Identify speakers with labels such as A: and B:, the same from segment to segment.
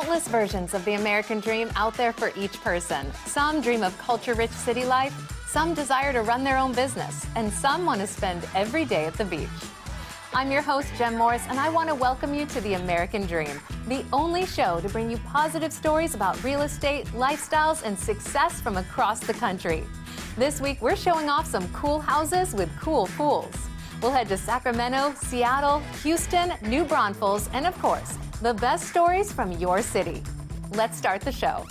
A: countless versions of the American dream out there for each person. Some dream of culture-rich city life, some desire to run their own business, and some want to spend every day at the beach. I'm your host, Jem Morris, and I want to welcome you to The American Dream, the only show to bring you positive stories about real estate, lifestyles, and success from across the country. This week, we're showing off some cool houses with cool pools. We'll head to Sacramento, Seattle, Houston, New Braunfels, and of course, the best stories from your city. Let's start the show.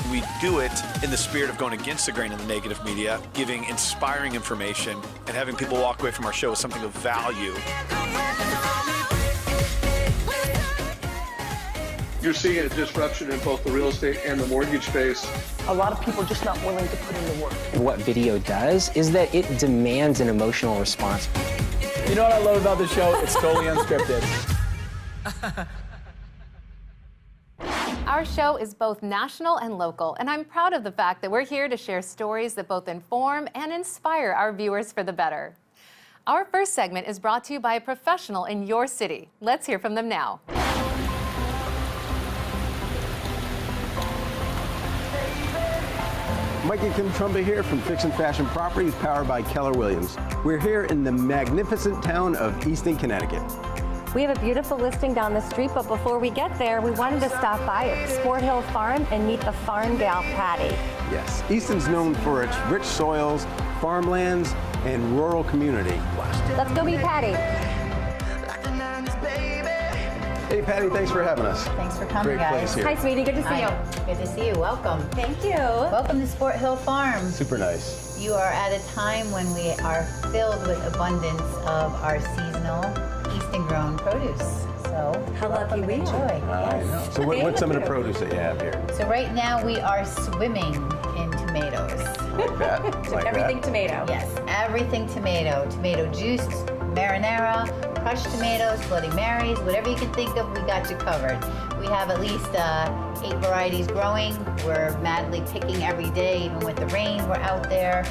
B: We do it in the spirit of going against the grain of the negative media, giving inspiring information, and having people walk away from our show with something of value.
C: You're seeing a disruption in both the real estate and the mortgage space.
D: A lot of people are just not willing to put in the work.
E: What video does is that it demands an emotional response.
F: You know what I love about the show? It's totally unscripted.
A: Our show is both national and local, and I'm proud of the fact that we're here to share stories that both inform and inspire our viewers for the better. Our first segment is brought to you by a professional in your city. Let's hear from them now.
G: Mike and Kim Trumba here from Fix and Fashion Properties, powered by Keller Williams. We're here in the magnificent town of Easton, Connecticut.
H: We have a beautiful listing down the street, but before we get there, we wanted to stop by at Sport Hill Farm and meet the farm gal, Patty.
G: Yes, Easton's known for its rich soils, farmlands, and rural community.
H: Let's go meet Patty.
G: Hey Patty, thanks for having us.
I: Thanks for coming,
G: Great
I: guys.
G: place here.
H: Hi, sweetie. Good to see you.
I: Good to see you. Welcome.
H: Thank you.
I: Welcome to Sport Hill Farm.
G: Super nice.
I: You are at a time when we are filled with abundance of our seasonal Easton-grown produce. So
H: How lucky we
I: enjoy.
G: I know. So what's some of the produce that you have here?
I: So right now we are swimming in tomatoes.
G: Like that? Like
H: Everything
G: that?
H: tomato.
I: Yes, everything tomato. Tomato juice, marinara, crushed tomatoes, Bloody Marys, whatever you can think of, we got you covered. We have at least 8 varieties growing. We're madly picking every day, even with the rain, we're out there.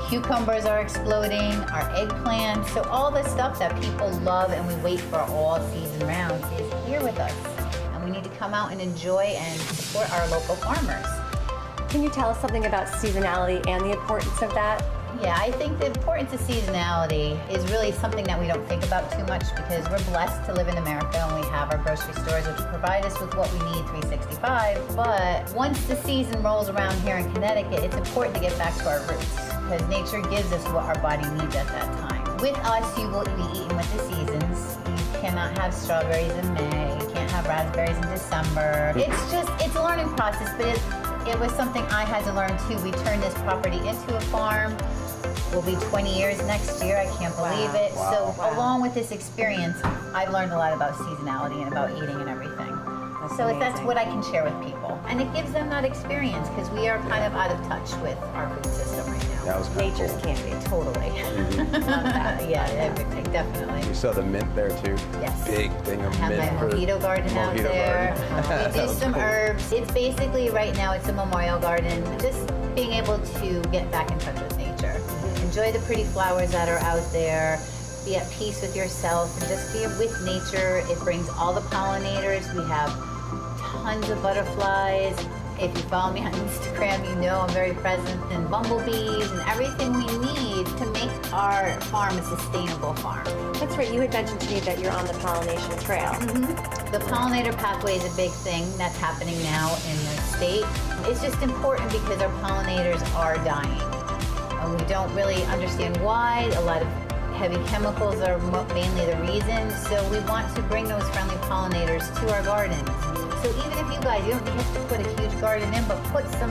I: Cucumbers are exploding, our eggplants. So all the stuff that people love and we wait for all season round is here with us. And we need to come out and enjoy and support our local farmers.
H: Can you tell us something about seasonality and the importance of that?
I: Yeah, I think the importance of seasonality is really something that we don't think about too much because we're blessed to live in America and we have our grocery stores which provide us with what we need 365. But once the season rolls around here in Connecticut, it's important to get back to our roots because nature gives us what our body needs at that time. With us, you will be eating with the seasons. You cannot have strawberries in May. You can't have raspberries in December. It's a learning process, but it was something I had to learn too. We turned this property into a farm. We'll be 20 years next year. I can't believe it.
G: Wow.
I: So along with this experience, I've learned a lot about seasonality and about eating and everything. That's what I can share with people. And it gives them that experience because we are kind of out of touch with our food system right now.
G: That was kind of
H: Nature's
G: cool.
H: candy.
I: Totally. Yeah, everything, definitely.
G: You saw the mint there too?
I: Yes.
G: Big thing of
I: I
G: mint.
I: have my mojito garden out
G: Mojito
I: there.
G: garden.
I: We
G: That
I: do
G: was
I: some
G: cool.
I: herbs. It's basically, right now, it's a memorial garden. Just being able to get back in touch with nature. Enjoy the pretty flowers that are out there. Be at peace with yourself and just be with nature. It brings all the pollinators. We have tons of butterflies. If you follow me on Instagram, you know I'm very present in bumblebees and everything we need to make our farm a sustainable farm.
H: That's right. You had mentioned to me that you're on the pollination trail.
I: The pollinator pathway is a big thing that's happening now in the state. It's just important because our pollinators are dying. And we don't really understand why. A lot of heavy chemicals are mainly the reason. So we want to bring those friendly pollinators to our gardens. So even if you guys, you don't have to put a huge garden in, but put some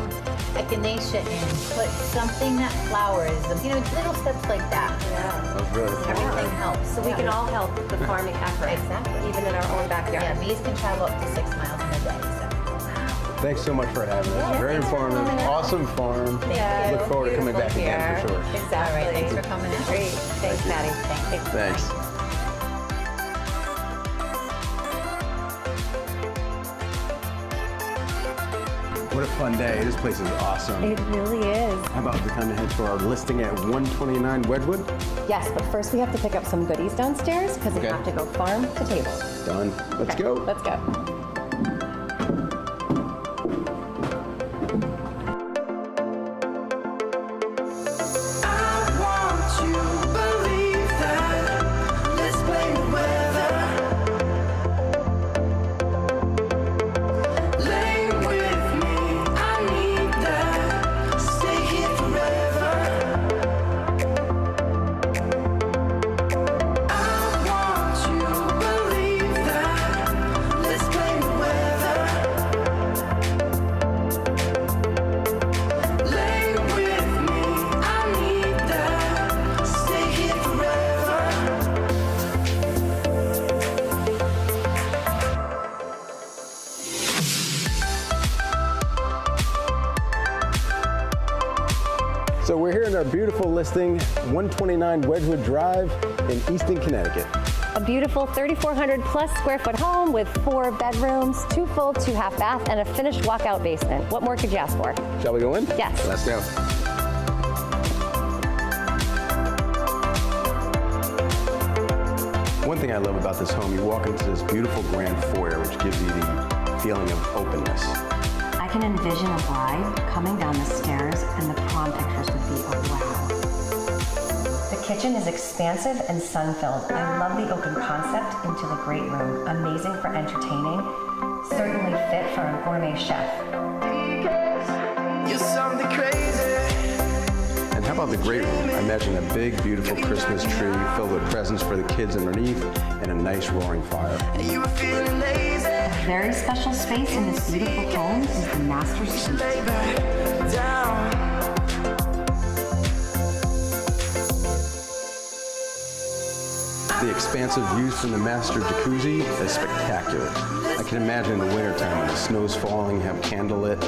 I: echinacea in, put something that flowers, little steps like that.
H: Yeah.
G: That was really cool.
I: Everything helps.
H: So we can all help the farming effort.
I: Exactly.
H: Even in our own backyard.
I: Yeah, bees can travel up to 6 miles in a day. So.
G: Thanks so much for having us. Very informative. Awesome farm.
H: Yeah.
G: Look forward to coming back again for sure.
H: Exactly.
I: All right, thanks for coming out.
H: Great. Thanks, Patty.
G: Thanks.
H: What a
G: fun day. This place is awesome.
H: It really is.
G: How about we kind of head for our listing at 129 Wedgwood?
H: Yes, but first we have to pick up some goodies downstairs because we
G: Okay.
H: have to go farm to table.
G: Done. Let's go.
H: Let's go.
G: So we're here in our beautiful listing, 129 Wedgwood Drive in Easton, Connecticut.
H: A beautiful 3,400 plus square foot home with 4 bedrooms, 2 full, 2 half bath, and a finished walkout basement. What more could you ask for?
G: Shall we go in?
H: Yes.
G: Let's go. One thing I love about this home, you walk into this beautiful grand foyer, which gives you the feeling of openness.
H: I can envision a bride coming down the stairs and the prom pictures would be a wow. The kitchen is expansive and sun-filled. I love the open concept into the great room. Amazing for entertaining. Certainly fit for a gourmet chef.
J: You're something crazy.
G: And how about the great room? I imagine a big, beautiful Christmas tree filled with presents for the kids underneath and a nice roaring fire.
J: You were feeling lazy.
H: A very special space in this beautiful home is the master suite.
J: Lay back down.
G: The expansive views from the master jacuzzi is spectacular. I can imagine in the wintertime when the snow's falling, you have candlelit.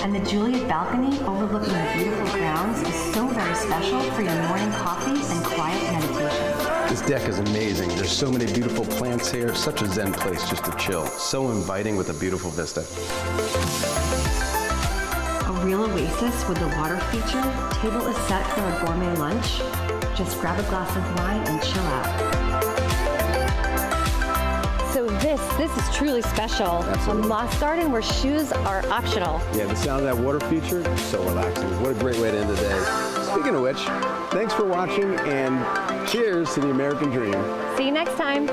H: And the Juliet balcony overlooking the beautiful grounds is so very special for your morning coffee and quiet meditation.
G: This deck is amazing. There's so many beautiful plants here. Such a zen place just to chill. So inviting with a beautiful vista.
H: A real oasis with the water feature. Table is set for a gourmet lunch. Just grab a glass of wine and chill out. So this is truly special.
G: Absolutely.
H: A moss garden where shoes are optional.
G: Yeah, the sound of that water feature, so relaxing. What a great way to end the day. Speaking of which, thanks for watching and cheers to the American dream.
H: See you next time.